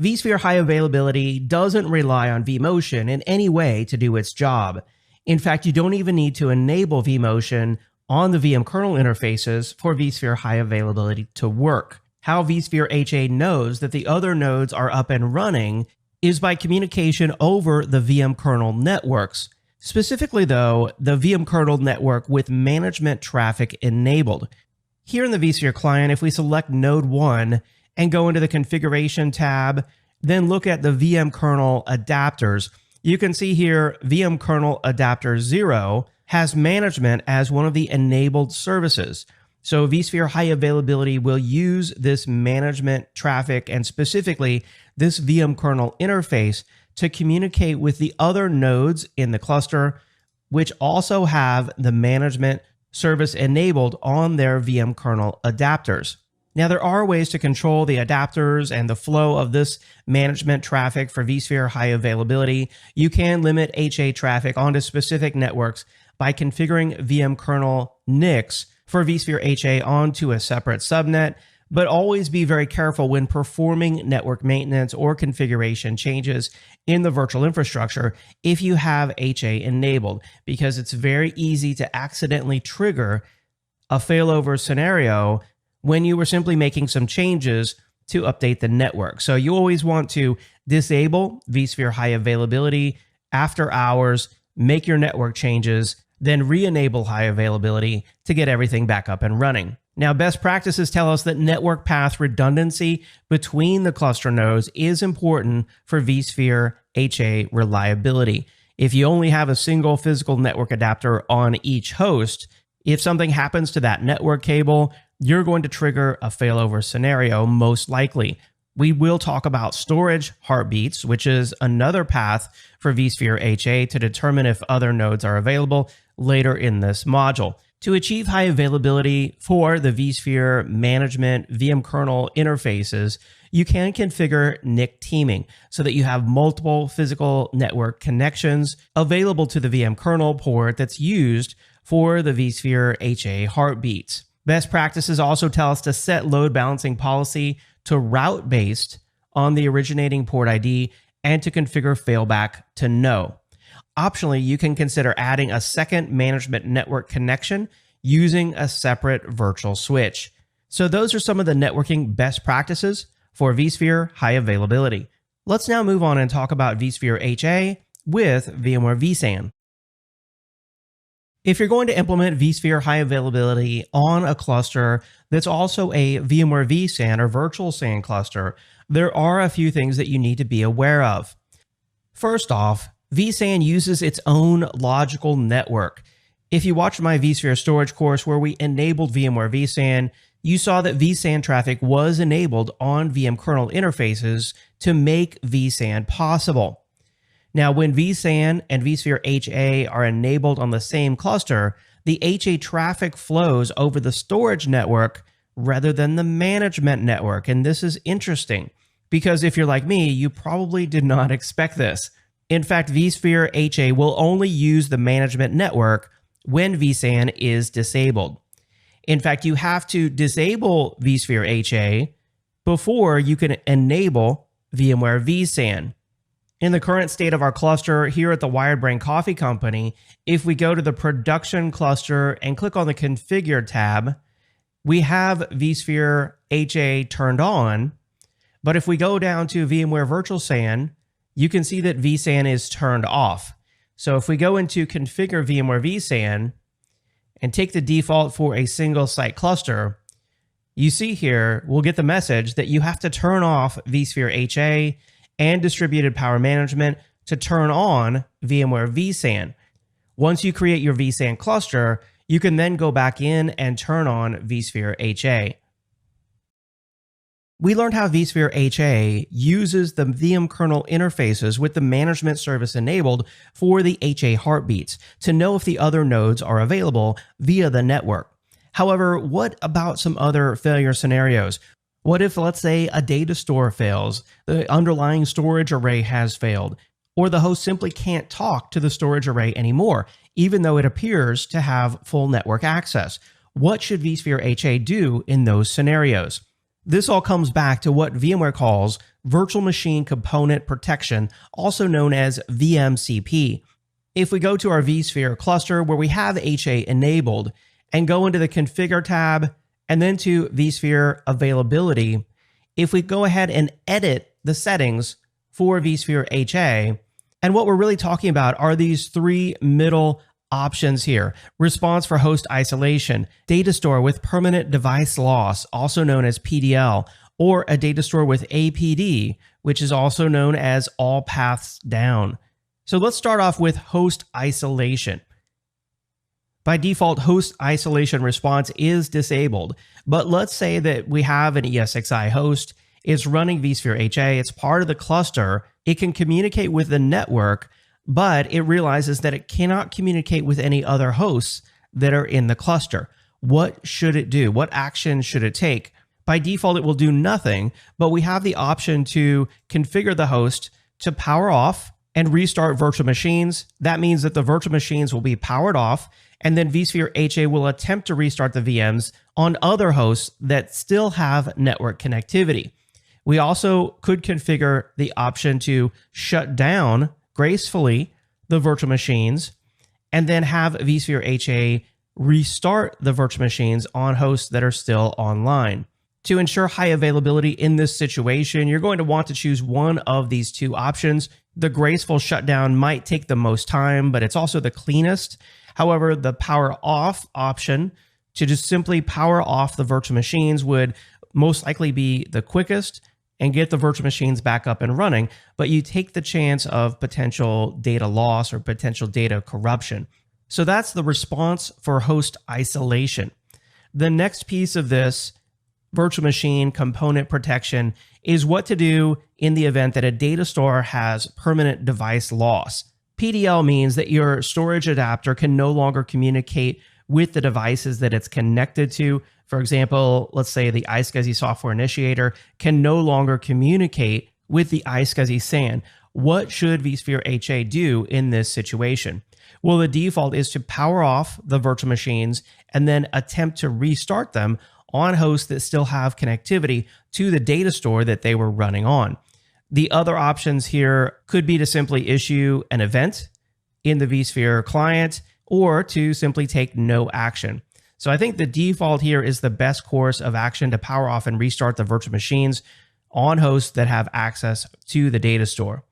vSphere High Availability doesn't rely on vMotion in any way to do its job. In fact, you don't even need to enable vMotion on the VM kernel interfaces for vSphere High Availability to work. How vSphere HA knows that the other nodes are up and running is by communication over the VM kernel networks. Specifically though, the VM kernel network with management traffic enabled. Here in the vSphere client, if we select node 1 and go into the configuration tab, then look at the VM kernel adapters, you can see here VM kernel adapter 0 has management as one of the enabled services. So vSphere High Availability will use this management traffic and specifically this VM kernel interface to communicate with the other nodes in the cluster, which also have the management service enabled on their VM kernel adapters. Now, there are ways to control the adapters and the flow of this management traffic for vSphere High Availability. You can limit HA traffic onto specific networks by configuring VM kernel NICs for vSphere HA onto a separate subnet, but always be very careful when performing network maintenance or configuration changes in the virtual infrastructure if you have HA enabled, because it's very easy to accidentally trigger a failover scenario when you were simply making some changes to update the network. So you always want to disable vSphere High Availability after hours, make your network changes, then re-enable High Availability to get everything back up and running. Now, best practices tell us that network path redundancy between the cluster nodes is important for vSphere HA reliability. If you only have a single physical network adapter on each host, if something happens to that network cable, you're going to trigger a failover scenario most likely. We will talk about storage heartbeats, which is another path for vSphere HA to determine if other nodes are available later in this module. To achieve high availability for the vSphere management VM kernel interfaces, you can configure NIC teaming so that you have multiple physical network connections available to the VM kernel port that's used for the vSphere HA heartbeats. Best practices also tell us to set load balancing policy to route based on the originating port ID and to configure failback to no. Optionally, you can consider adding a second management network connection using a separate virtual switch. So those are some of the networking best practices for vSphere High Availability. Let's now move on and talk about vSphere HA with VMware vSAN. If you're going to implement vSphere High Availability on a cluster that's also a VMware vSAN or virtual SAN cluster, there are a few things that you need to be aware of. First off, vSAN uses its own logical network. If you watched my vSphere storage course where we enabled VMware vSAN, you saw that vSAN traffic was enabled on VM kernel interfaces to make vSAN possible. Now, when vSAN and vSphere HA are enabled on the same cluster, the HA traffic flows over the storage network rather than the management network. And this is interesting because if you're like me, you probably did not expect this. In fact, vSphere HA will only use the management network when vSAN is disabled. In fact, you have to disable vSphere HA before you can enable VMware vSAN. In the current state of our cluster here at the Wired Brain Coffee Company, if we go to the production cluster and click on the configure tab, we have vSphere HA turned on. But if we go down to VMware Virtual SAN, you can see that vSAN is turned off. So if we go into configure VMware vSAN and take the default for a single site cluster, you see here, we'll get the message that you have to turn off vSphere HA and distributed power management to turn on VMware vSAN. Once you create your vSAN cluster, you can then go back in and turn on vSphere HA. We learned how vSphere HA uses the VM kernel interfaces with the management service enabled for the HA heartbeats to know if the other nodes are available via the network. However, what about some other failure scenarios? What if, let's say, a data store fails, the underlying storage array has failed, or the host simply can't talk to the storage array anymore, even though it appears to have full network access? What should vSphere HA do in those scenarios? This all comes back to what VMware calls Virtual Machine Component Protection, also known as VMCP. If we go to our vSphere cluster where we have HA enabled and go into the Configure tab and then to vSphere Availability, if we go ahead and edit the settings for vSphere HA, and what we're really talking about are these three middle options here: response for host isolation, data store with permanent device loss, also known as PDL, or a data store with APD, which is also known as all paths down. So let's start off with host isolation. By default, host isolation response is disabled, but let's say that we have an ESXi host, it's running vSphere HA, it's part of the cluster, it can communicate with the network, but it realizes that it cannot communicate with any other hosts that are in the cluster. What should it do? What action should it take? By default, it will do nothing, but we have the option to configure the host to power off and restart virtual machines. That means that the virtual machines will be powered off, and then vSphere HA will attempt to restart the VMs on other hosts that still have network connectivity. We also could configure the option to shut down gracefully the virtual machines and then have vSphere HA restart the virtual machines on hosts that are still online. To ensure high availability in this situation, you're going to want to choose one of these two options. The graceful shutdown might take the most time, but it's also the cleanest. However, the power off option to just simply power off the virtual machines would most likely be the quickest and get the virtual machines back up and running, but you take the chance of potential data loss or potential data corruption. So that's the response for host isolation. The next piece of this virtual machine component protection is what to do in the event that a data store has permanent device loss. PDL means that your storage adapter can no longer communicate with the devices that it's connected to. For example, let's say the iSCSI software initiator can no longer communicate with the iSCSI SAN. What should vSphere HA do in this situation? Well, the default is to power off the virtual machines and then attempt to restart them on hosts that still have connectivity to the data store that they were running on. The other options here could be to simply issue an event in the vSphere client or to simply take no action. So I think the default here is the best course of action to power off and restart the virtual machines on hosts that have access to the data store.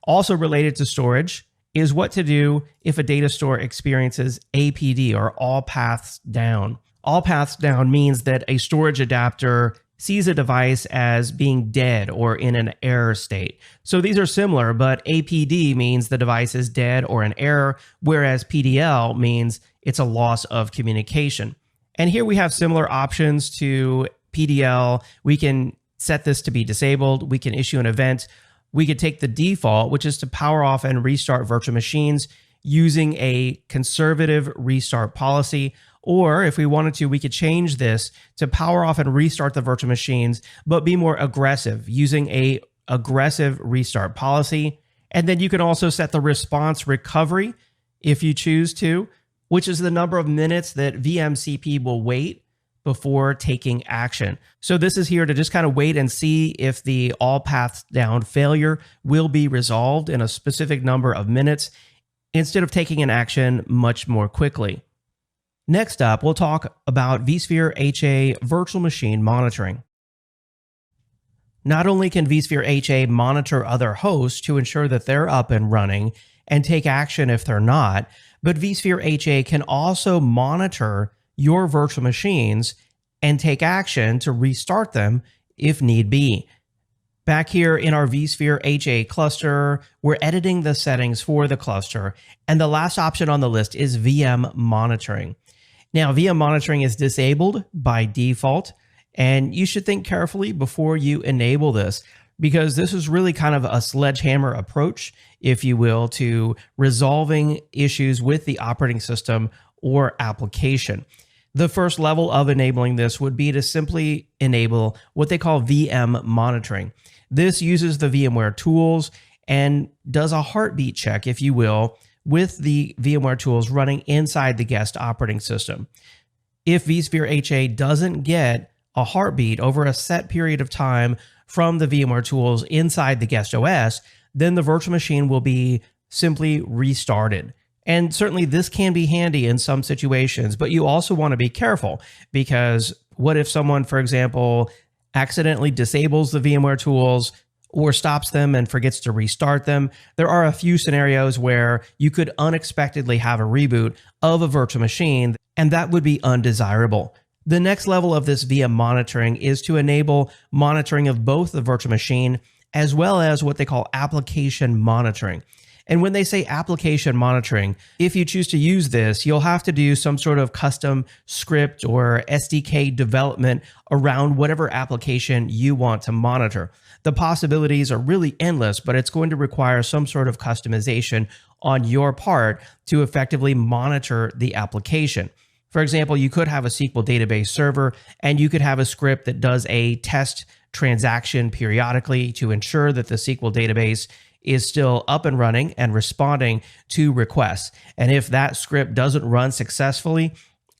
Also related to storage is what to do if a data store experiences APD, or all paths down. All paths down means that a storage adapter sees a device as being dead or in an error state. So these are similar, but APD means the device is dead or in error, whereas PDL means it's a loss of communication. And here we have similar options to PDL. We can set this to be disabled. We can issue an event. We could take the default, which is to power off and restart virtual machines using a conservative restart policy. Or if we wanted to, we could change this to power off and restart the virtual machines, but be more aggressive using a aggressive restart policy. And then you can also set the response recovery if you choose to, which is the number of minutes that VMCP will wait before taking action. So this is here to just kind of wait and see if the all paths down failure will be resolved in a specific number of minutes instead of taking an action much more quickly. Next up, we'll talk about vSphere HA virtual machine monitoring. Not only can vSphere HA monitor other hosts to ensure that they're up and running and take action if they're not, but vSphere HA can also monitor your virtual machines and take action to restart them if need be. Back here in our vSphere HA cluster, we're editing the settings for the cluster, and the last option on the list is VM monitoring. Now, VM monitoring is disabled by default, and you should think carefully before you enable this, because this is really kind of a sledgehammer approach, if you will, to resolving issues with the operating system or application. The first level of enabling this would be to simply enable what they call VM monitoring. This uses the VMware tools and does a heartbeat check, if you will, with the VMware tools running inside the guest operating system. If vSphere HA doesn't get a heartbeat over a set period of time from the VMware tools inside the guest OS, then the virtual machine will be simply restarted. And certainly this can be handy in some situations, but you also want to be careful, because what if someone, for example, accidentally disables the VMware tools or stops them and forgets to restart them? There are a few scenarios where you could unexpectedly have a reboot of a virtual machine, and that would be undesirable. The next level of this VM monitoring is to enable monitoring of both the virtual machine as well as what they call application monitoring. And when they say application monitoring, if you choose to use this, you'll have to do some sort of custom script or SDK development around whatever application you want to monitor. The possibilities are really endless, but it's going to require some sort of customization on your part to effectively monitor the application. For example, you could have a SQL database server, and you could have a script that does a test transaction periodically to ensure that the SQL database is still up and running and responding to requests. And if that script doesn't run successfully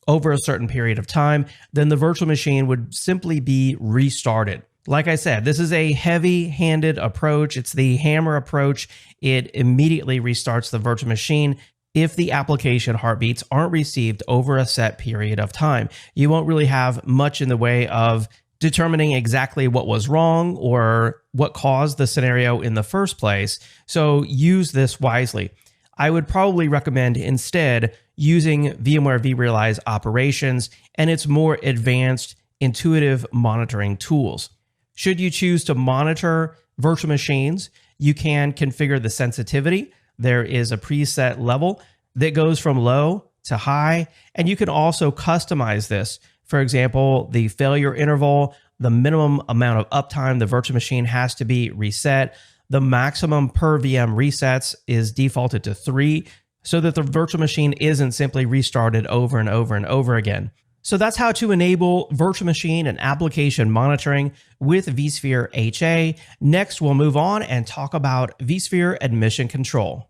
over a certain period of time, then the virtual machine would simply be restarted. Like I said, this is a heavy-handed approach. It's the hammer approach. It immediately restarts the virtual machine if the application heartbeats aren't received over a set period of time. You won't really have much in the way of determining exactly what was wrong or what caused the scenario in the first place. So use this wisely. I would probably recommend instead using VMware vRealize Operations and its more advanced intuitive monitoring tools. Should you choose to monitor virtual machines, you can configure the sensitivity. There is a preset level that goes from low to high, and you can also customize this. For example, the failure interval, the minimum amount of uptime the virtual machine has to be reset. The maximum per VM resets is defaulted to 3 so that the virtual machine isn't simply restarted over and over and over again. So that's how to enable virtual machine and application monitoring with vSphere HA. Next, we'll move on and talk about vSphere admission control.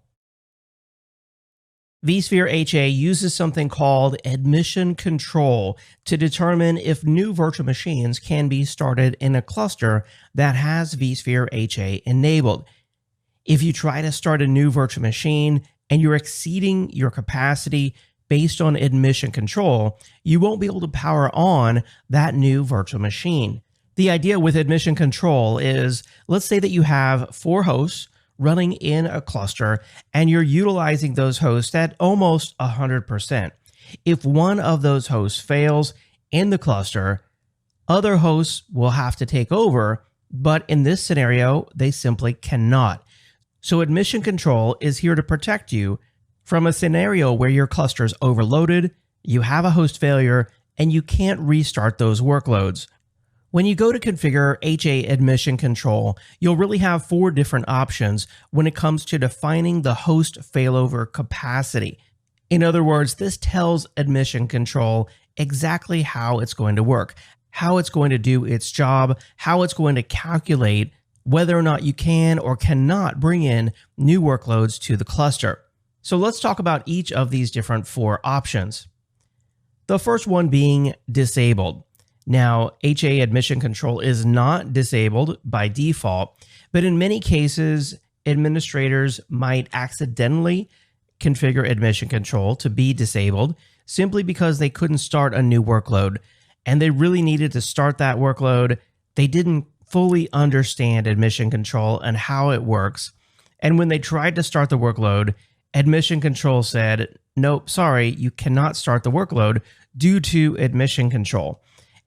vSphere HA uses something called admission control to determine if new virtual machines can be started in a cluster that has vSphere HA enabled. If you try to start a new virtual machine and you're exceeding your capacity based on admission control, you won't be able to power on that new virtual machine. The idea with admission control is, let's say that you have 4 hosts running in a cluster, and you're utilizing those hosts at almost 100%. If one of those hosts fails in the cluster, other hosts will have to take over, but in this scenario, they simply cannot. So admission control is here to protect you from a scenario where your cluster is overloaded, you have a host failure, and you can't restart those workloads. When you go to configure HA admission control, you'll really have 4 different options when it comes to defining the host failover capacity. In other words, this tells admission control exactly how it's going to work, how it's going to do its job, how it's going to calculate whether or not you can or cannot bring in new workloads to the cluster. So let's talk about each of these different 4 options. The first one being disabled. Now, HA admission control is not disabled by default, but in many cases, administrators might accidentally configure admission control to be disabled simply because they couldn't start a new workload, and they really needed to start that workload. They didn't fully understand admission control and how it works, and when they tried to start the workload, admission control said, nope, sorry, you cannot start the workload due to admission control.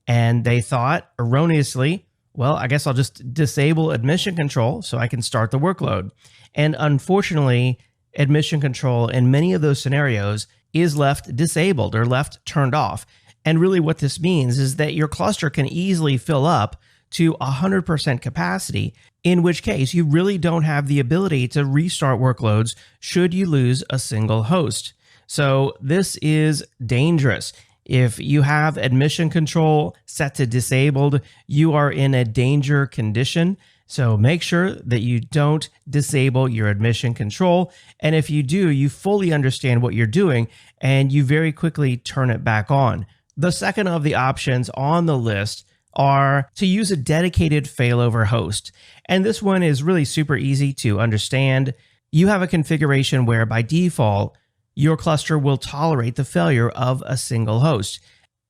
And they thought erroneously, well, I guess I'll just disable admission control so I can start the workload. And unfortunately, admission control in many of those scenarios is left disabled or left turned off. And really what this means is that your cluster can easily fill up to 100% capacity, in which case you really don't have the ability to restart workloads should you lose a single host. So this is dangerous. If you have admission control set to disabled, you are in a danger condition. So make sure that you don't disable your admission control. And if you do, you fully understand what you're doing and you very quickly turn it back on. The second of the options on the list are to use a dedicated failover host. And this one is really super easy to understand. You have a configuration where by default, your cluster will tolerate the failure of a single host.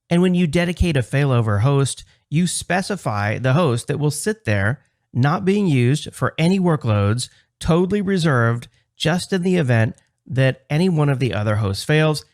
And when you dedicate a failover host, you specify the host that will sit there, not being used for any workloads, totally reserved just in the event that any one of the other hosts fails.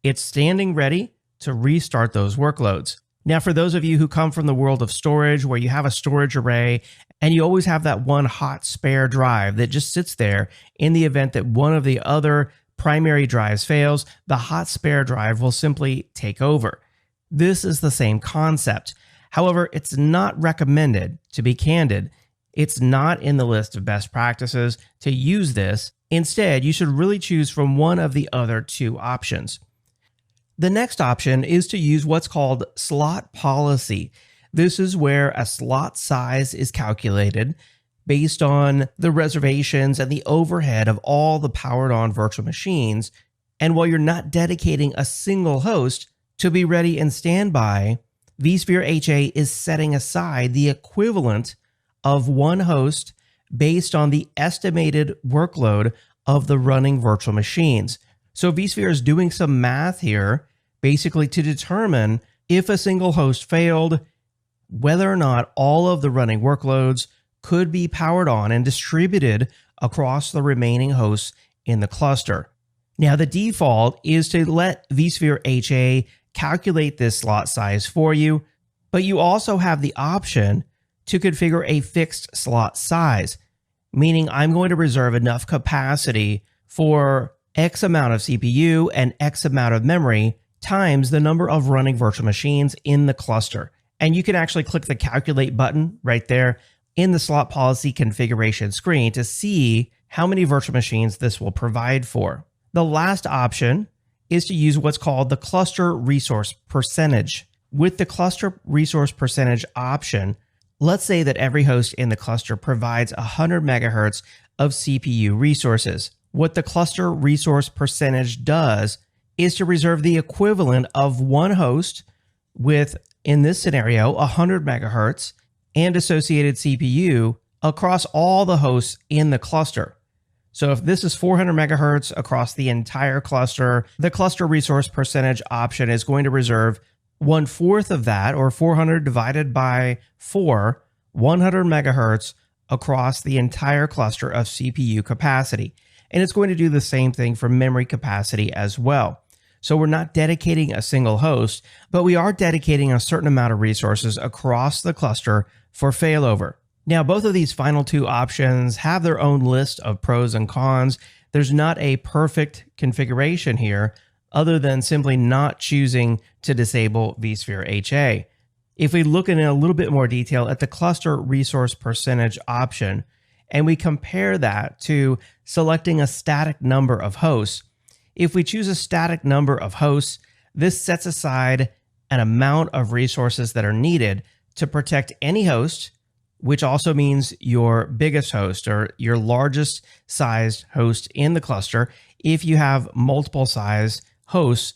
It's standing ready to restart those workloads. Now, for those of you who come from the world of storage, where you have a storage array and you always have that one hot spare drive that just sits there in the event that one of the other primary drives fails, the hot spare drive will simply take over. This is the same concept. However, it's not recommended. To be candid, it's not in the list of best practices to use this. Instead, you should really choose from one of the other two options. The next option is to use what's called slot policy. This is where a slot size is calculated based on the reservations and the overhead of all the powered on virtual machines. And while you're not dedicating a single host to be ready and standby, vSphere HA is setting aside the equivalent of one host based on the estimated workload of the running virtual machines. So vSphere is doing some math here, basically to determine if a single host failed, whether or not all of the running workloads could be powered on and distributed across the remaining hosts in the cluster. Now, the default is to let vSphere HA calculate this slot size for you, but you also have the option to configure a fixed slot size, meaning I'm going to reserve enough capacity for X amount of CPU and X amount of memory times the number of running virtual machines in the cluster. And you can actually click the calculate button right there in the slot policy configuration screen to see how many virtual machines this will provide for. The last option is to use what's called the cluster resource percentage. With the cluster resource percentage option, let's say that every host in the cluster provides 100 megahertz of CPU resources. What the cluster resource percentage does is to reserve the equivalent of one host with, in this scenario, 100 megahertz and associated CPU across all the hosts in the cluster. So if this is 400 megahertz across the entire cluster, the cluster resource percentage option is going to reserve 1/4 of that, or 400 divided by 4, 100 megahertz across the entire cluster of CPU capacity. And it's going to do the same thing for memory capacity as well. So we're not dedicating a single host, but we are dedicating a certain amount of resources across the cluster for failover. Now, both of these final two options have their own list of pros and cons. There's not a perfect configuration here, other than simply not choosing to disable vSphere HA. If we look in a little bit more detail at the cluster resource percentage option, and we compare that to selecting a static number of hosts, if we choose a static number of hosts, this sets aside an amount of resources that are needed to protect any host, which also means your biggest host or your largest sized host in the cluster if you have multiple size hosts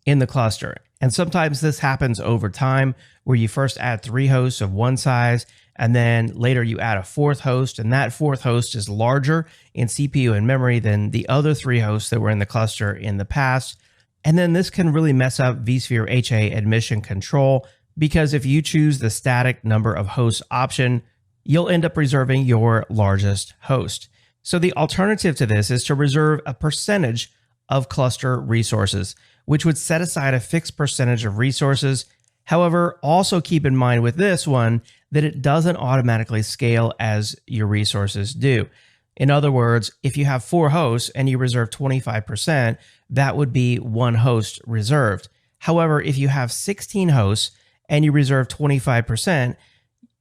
in the cluster. And sometimes this happens over time, where you first add 3 hosts of one size, and then later you add a 4th host, and that 4th host is larger in CPU and memory than the other 3 hosts that were in the cluster in the past. And then this can really mess up vSphere HA admission control, because if you choose the static number of hosts option, you'll end up reserving your largest host. So the alternative to this is to reserve a percentage of cluster resources, which would set aside a fixed percentage of resources. However, also keep in mind with this one that it doesn't automatically scale as your resources do. In other words, if you have 4 hosts and you reserve 25%, that would be 1 host reserved. However, if you have 16 hosts and you reserve 25%,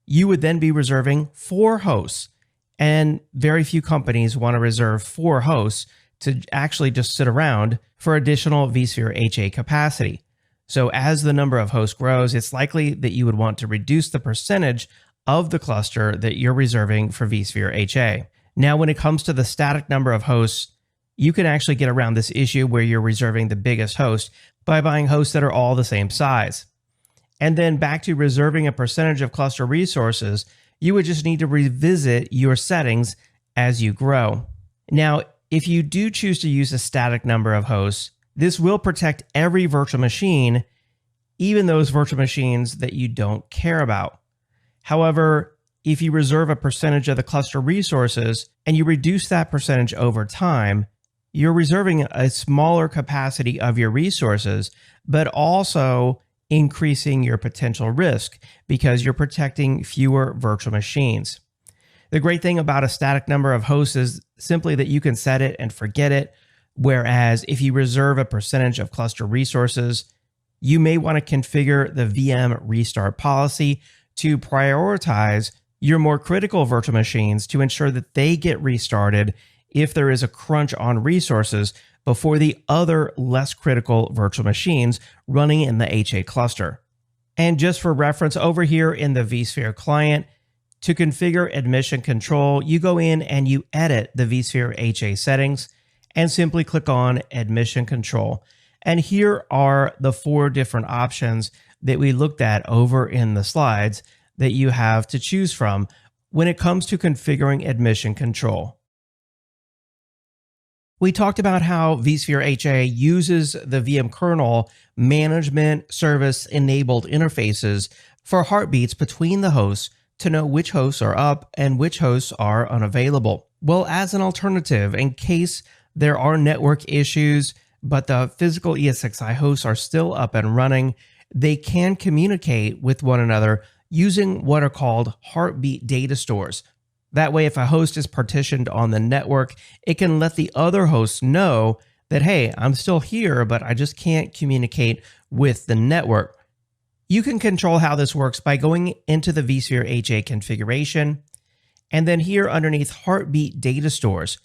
you would then be reserving 4 hosts. And very few companies want to reserve 4 hosts to actually just sit around for additional vSphere HA capacity. So as the number of hosts grows, it's likely that you would want to reduce the percentage of the cluster that you're reserving for vSphere HA. Now, when it comes to the static number of hosts, you can actually get around this issue where you're reserving the biggest host by buying hosts that are all the same size. And then back to reserving a percentage of cluster resources, you would just need to revisit your settings as you grow. Now, if you do choose to use a static number of hosts, this will protect every virtual machine, even those virtual machines that you don't care about. However, if you reserve a percentage of the cluster resources and you reduce that percentage over time, you're reserving a smaller capacity of your resources, but also increasing your potential risk because you're protecting fewer virtual machines. The great thing about a static number of hosts is simply that you can set it and forget it, whereas if you reserve a percentage of cluster resources, you may want to configure the VM restart policy to prioritize your more critical virtual machines to ensure that they get restarted if there is a crunch on resources before the other less critical virtual machines running in the HA cluster. And just for reference, over here in the vSphere client, to configure admission control, you go in and you edit the vSphere HA settings and simply click on admission control. And here are the 4 different options that we looked at over in the slides that you have to choose from when it comes to configuring admission control. We talked about how vSphere HA uses the VM kernel management service enabled interfaces for heartbeats between the hosts to know which hosts are up and which hosts are unavailable. Well, as an alternative, in case there are network issues, but the physical ESXi hosts are still up and running, they can communicate with one another using what are called heartbeat data stores. That way, if a host is partitioned on the network, it can let the other hosts know that, hey, I'm still here, but I just can't communicate with the network. You can control how this works by going into the vSphere HA configuration, and then here underneath Heartbeat Data Stores.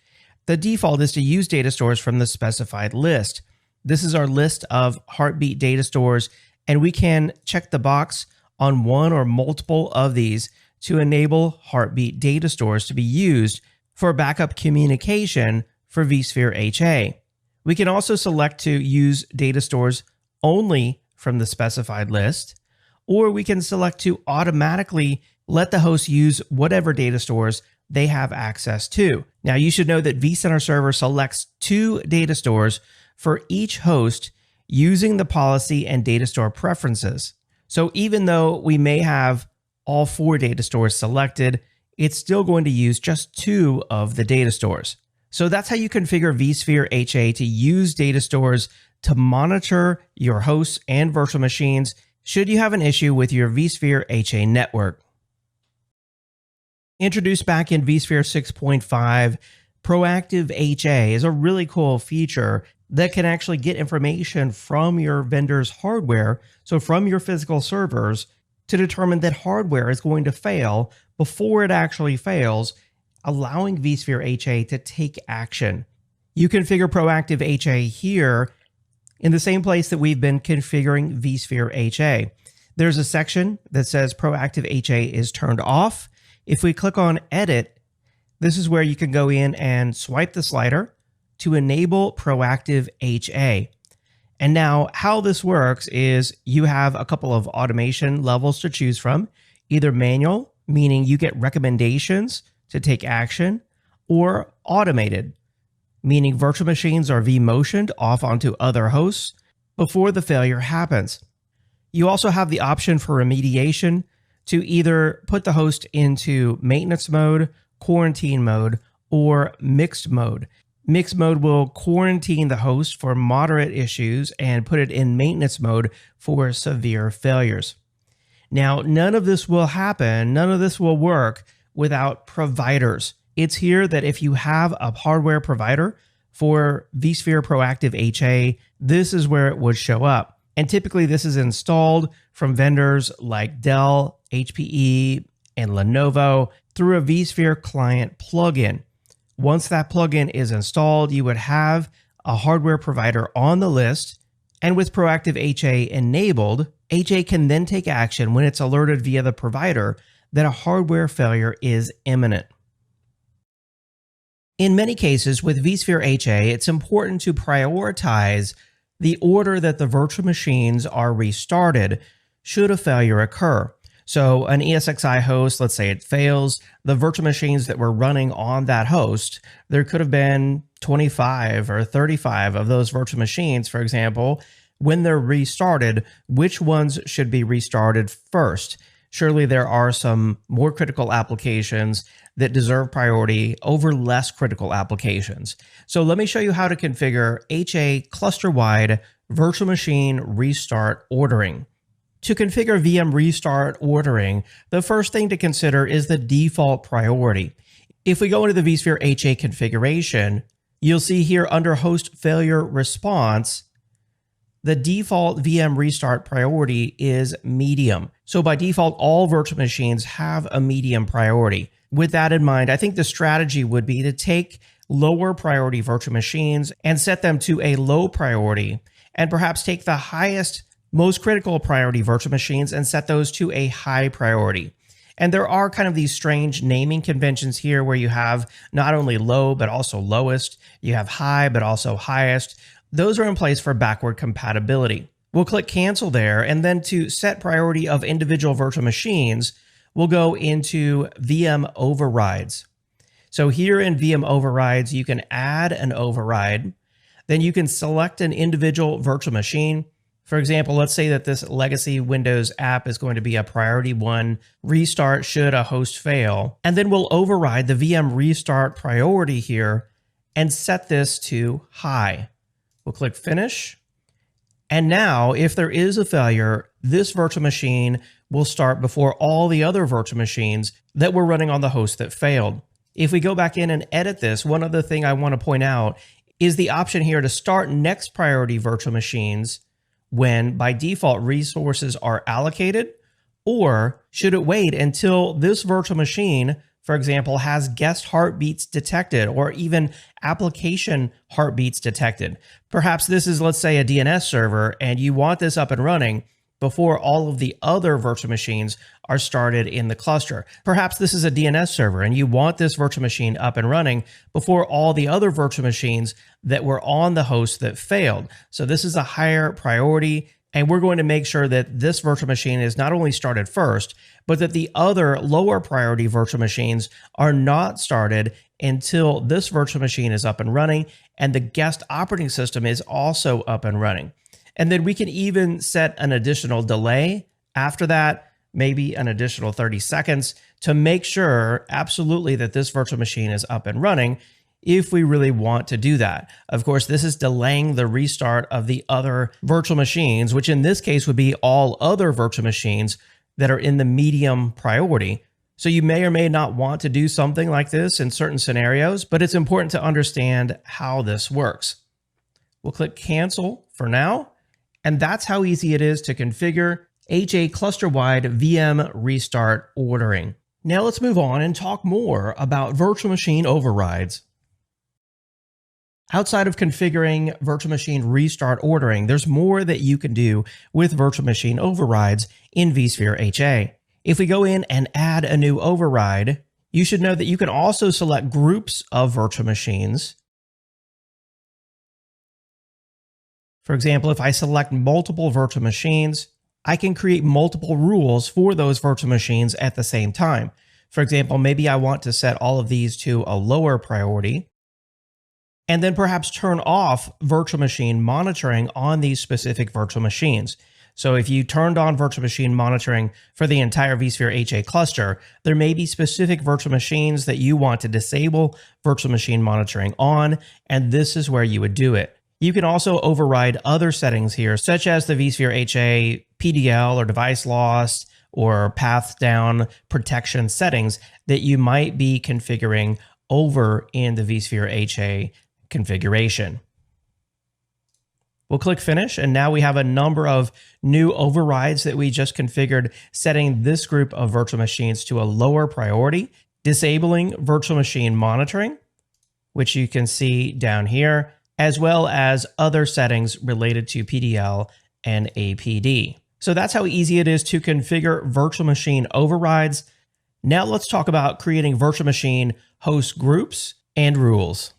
The default is to use data stores from the specified list. This is our list of Heartbeat data stores, and we can check the box on one or multiple of these to enable Heartbeat data stores to be used for backup communication for vSphere HA. We can also select to use data stores only from the specified list, or we can select to automatically let the host use whatever data stores they have access to. Now, you should know that vCenter Server selects 2 data stores for each host using the policy and data store preferences. So even though we may have all 4 data stores selected, it's still going to use just 2 of the data stores. So that's how you configure vSphere HA to use data stores to monitor your hosts and virtual machines should you have an issue with your vSphere HA network. Introduced back in vSphere 6.5, Proactive HA is a really cool feature that can actually get information from your vendor's hardware, so from your physical servers, to determine that hardware is going to fail before it actually fails, allowing vSphere HA to take action. You configure Proactive HA here in the same place that we've been configuring vSphere HA. There's a section that says Proactive HA is turned off. If we click on Edit, this is where you can go in and swipe the slider to enable Proactive HA. And now how this works is you have a couple of automation levels to choose from, either manual, meaning you get recommendations to take action, or automated, meaning virtual machines are vMotioned off onto other hosts before the failure happens. You also have the option for remediation to either put the host into maintenance mode, quarantine mode, or mixed mode. Mixed mode will quarantine the host for moderate issues and put it in maintenance mode for severe failures. Now, none of this will happen, none of this will work without providers. It's here that if you have a hardware provider for vSphere Proactive HA, this is where it would show up. And typically this is installed from vendors like Dell, HPE, and Lenovo through a vSphere client plugin. Once that plugin is installed, you would have a hardware provider on the list, and with Proactive HA enabled, HA can then take action when it's alerted via the provider that a hardware failure is imminent. In many cases with vSphere HA, it's important to prioritize the order that the virtual machines are restarted should a failure occur. So an ESXi host, let's say it fails, the virtual machines that were running on that host, there could have been 25 or 35 of those virtual machines, for example. When they're restarted, which ones should be restarted first? Surely there are some more critical applications that deserve priority over less critical applications. So let me show you how to configure HA cluster-wide virtual machine restart ordering. To configure VM restart ordering, the first thing to consider is the default priority. If we go into the vSphere HA configuration, you'll see here under host failure response, the default VM restart priority is medium. So by default, all virtual machines have a medium priority. With that in mind, I think the strategy would be to take lower priority virtual machines and set them to a low priority, and perhaps take the highest, most critical priority virtual machines and set those to a high priority. And there are kind of these strange naming conventions here where you have not only low, but also lowest. You have high, but also highest. Those are in place for backward compatibility. We'll click cancel there, and then to set priority of individual virtual machines, we'll go into VM overrides. So here in VM overrides, you can add an override. Then you can select an individual virtual machine. For example, let's say that this legacy Windows app is going to be a priority 1 restart should a host fail. And then we'll override the VM restart priority here and set this to high. We'll click finish. And now if there is a failure, this virtual machine will start before all the other virtual machines that were running on the host that failed. If we go back in and edit this, one other thing I want to point out is the option here to start next priority virtual machines when by default resources are allocated, or should it wait until this virtual machine, for example, has guest heartbeats detected or even application heartbeats detected. Perhaps this is, let's say, a DNS server, and you want this up and running before all of the other virtual machines are started in the cluster. Perhaps this is a DNS server, and you want this virtual machine up and running before all the other virtual machines that were on the host that failed. So this is a higher priority, and we're going to make sure that this virtual machine is not only started first, but that the other lower priority virtual machines are not started until this virtual machine is up and running and the guest operating system is also up and running. And then we can even set an additional delay after that, maybe an additional 30 seconds to make sure absolutely that this virtual machine is up and running if we really want to do that. Of course, this is delaying the restart of the other virtual machines, which in this case would be all other virtual machines that are in the medium priority. So you may or may not want to do something like this in certain scenarios, but it's important to understand how this works. We'll click cancel for now. And that's how easy it is to configure HA cluster-wide VM restart ordering. Now let's move on and talk more about virtual machine overrides. Outside of configuring virtual machine restart ordering, there's more that you can do with virtual machine overrides in vSphere HA. If we go in and add a new override, you should know that you can also select groups of virtual machines. For example, if I select multiple virtual machines, I can create multiple rules for those virtual machines at the same time. For example, maybe I want to set all of these to a lower priority, and then perhaps turn off virtual machine monitoring on these specific virtual machines. So if you turned on virtual machine monitoring for the entire vSphere HA cluster, there may be specific virtual machines that you want to disable virtual machine monitoring on, and this is where you would do it. You can also override other settings here, such as the vSphere HA PDL or device loss or path down protection settings that you might be configuring over in the vSphere HA configuration. We'll click finish, and now we have a number of new overrides that we just configured, setting this group of virtual machines to a lower priority, disabling virtual machine monitoring, which you can see down here, as well as other settings related to PDL and APD. So that's how easy it is to configure virtual machine overrides. Now let's talk about creating virtual machine host groups and rules.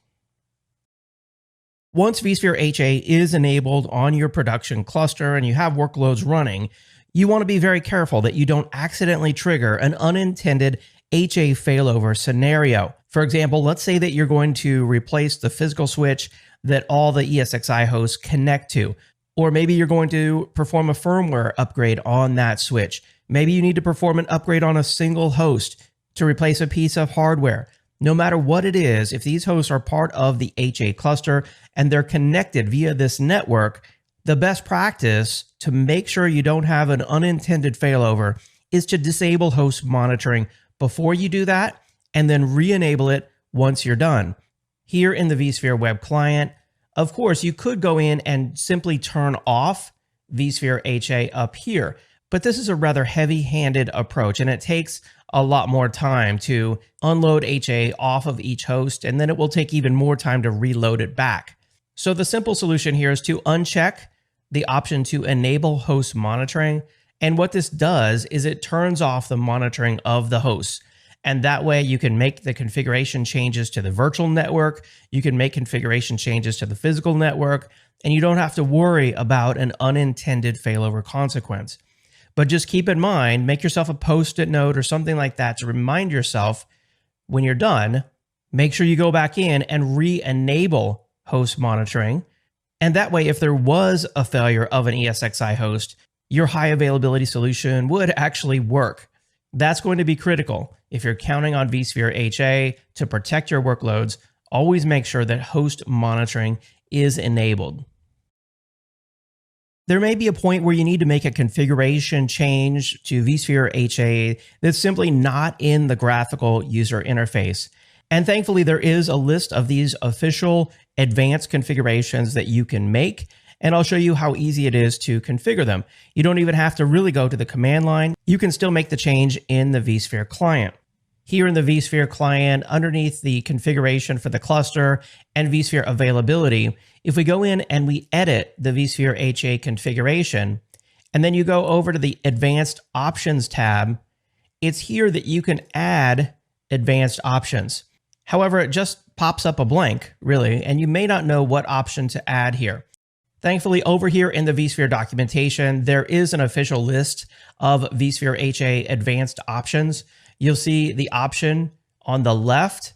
Once vSphere HA is enabled on your production cluster and you have workloads running, You want to be very careful that you don't accidentally trigger an unintended HA failover scenario. For example, let's say that you're going to replace the physical switch that all the ESXi hosts connect to, or maybe you're going to perform a firmware upgrade on that switch. Maybe you need to perform an upgrade on a single host to replace a piece of hardware. No matter what it is, if these hosts are part of the HA cluster and they're connected via this network, the best practice to make sure you don't have an unintended failover is to disable host monitoring before you do that, and then re-enable it once you're done. Here in the vSphere web client, of course, you could go in and simply turn off vSphere HA up here, but this is a rather heavy-handed approach, and it takes a lot more time to unload HA off of each host, and then it will take even more time to reload it back. So the simple solution here is to uncheck the option to enable host monitoring. And what this does is it turns off the monitoring of the hosts. And that way you can make the configuration changes to the virtual network, you can make configuration changes to the physical network, and you don't have to worry about an unintended failover consequence. But just keep in mind, make yourself a post-it note or something like that to remind yourself when you're done, make sure you go back in and re-enable host monitoring. And that way, if there was a failure of an ESXi host, your high availability solution would actually work. That's going to be critical. If you're counting on vSphere HA to protect your workloads, always make sure that host monitoring is enabled. There may be a point where you need to make a configuration change to vSphere HA that's simply not in the graphical user interface. And thankfully, there is a list of these official advanced configurations that you can make, and I'll show you how easy it is to configure them. You don't even have to really go to the command line. You can still make the change in the vSphere client. Here in the vSphere client, underneath the configuration for the cluster and vSphere availability, if we go in and we edit the vSphere HA configuration, and then you go over to the Advanced Options tab, it's here that you can add advanced options. However, it just pops up a blank, really, and you may not know what option to add here. Thankfully, over here in the vSphere documentation, there is an official list of vSphere HA advanced options. You'll see the option on the left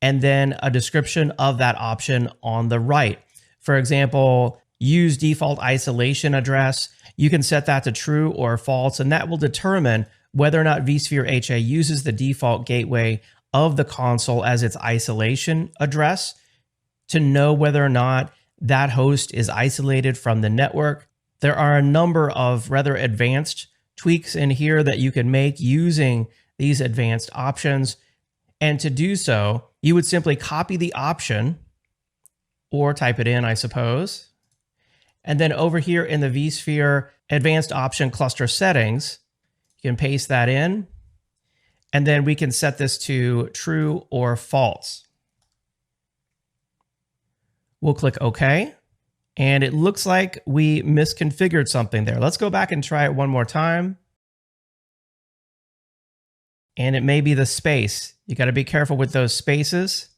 and then a description of that option on the right. For example, use default isolation address. You can set that to true or false, and that will determine whether or not vSphere HA uses the default gateway of the console as its isolation address to know whether or not that host is isolated from the network. There are a number of rather advanced tweaks in here that you can make using these advanced options. And to do so, you would simply copy the option or type it in, I suppose. And then over here in the vSphere advanced option cluster settings, you can paste that in. And then we can set this to true or false. We'll click OK. And it looks like we misconfigured something there. Let's go back and try it one more time. And it may be the space. You got to be careful with those spaces.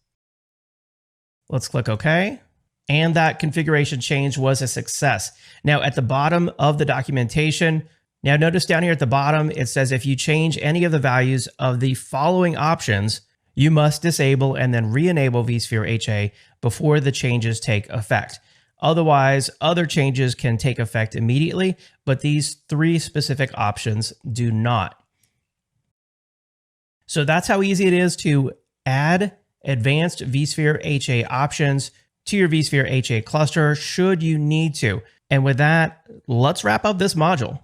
Let's click OK. And that configuration change was a success. Now at the bottom of the documentation, now notice down here at the bottom, it says if you change any of the values of the following options, you must disable and then re-enable vSphere HA before the changes take effect. Otherwise, other changes can take effect immediately, but these three specific options do not. So that's how easy it is to add advanced vSphere HA options to your vSphere HA cluster should you need to. And with that, let's wrap up this module.